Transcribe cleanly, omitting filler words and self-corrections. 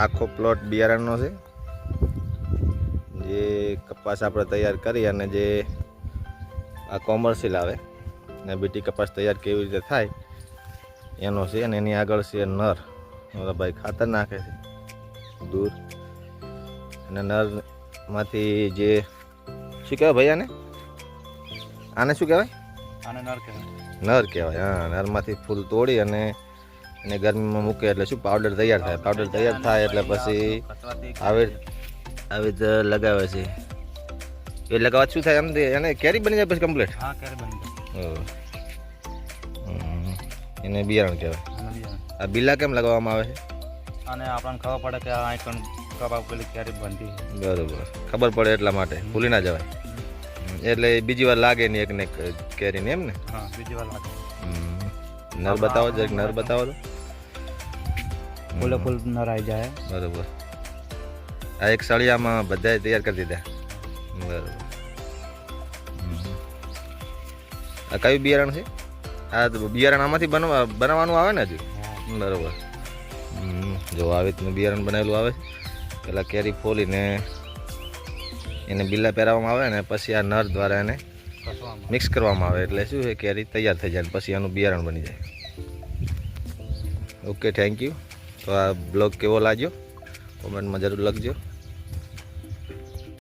આખો પ્લોટ બિયારણનો છે. જે કપાસ આપણે તૈયાર કરી અને જે આ કોમર્શિયલ આવે ને બીટી કપાસ તૈયાર કેવી રીતે થાય એનો છે. અને એની આગળ છે નર. ભાઈ ખાતર નાખે છે દૂર. અને નરમાંથી જે શું કહેવાય ભાઈ આને શું કહેવાય? આને નર કહેવાય. નર કહેવાય. હા, નરમાંથી ફૂલ તોડી અને એને ગરમીમાં મૂકે એટલે શું પાવડર તૈયાર થાય. પાવડર તૈયાર થાય એટલે પછી આવી રીતે લગાવે છે. એ લગાવવા શું થાય? એમ એને કેરી બની જાય પછી કમ્પ્લીટ. હા, કેરી બની જાય. એને બિયારણ કહેવાય. આ બિલા કેમ લગાવવામાં આવે છે? અને આપણને ખબર પડે કે આ કણ કબાબ પેલી કેરી બનતી. બરોબર, ખબર પડે એટલા માટે ભૂલી ના જવાય. એટલે બીજી વાર લાગે નહીં એકને કેરીને એમ ને? હા, બીજી વાર લાગે. નર બતાવો જરીક, નર બતાવો તો. ફૂલે ફૂલ નર આવી જાય. બરોબર. આ એક સળિયામાં બધાએ તૈયાર કરી દીધા. બરોબર. આ કયું બિયારણ છે? આ બિયારણ આમાંથી બનાવવાનું આવે ને હજુ? બરોબર. જો આવી રીતનું બિયારણ બનાવેલું આવે. પહેલાં કેરી ફોલીને એને બિલ્લા પહેરાવવામાં આવે ને પછી આ નર દ્વારા એને મિક્સ કરવામાં આવે એટલે શું છે કેરી તૈયાર થઈ જાય પછી આનું બિયારણ બની જાય. Okay, thank you. તો આ બ્લોગ કેવો લાગ્યો કોમેન્ટમાં જરૂર લખજો.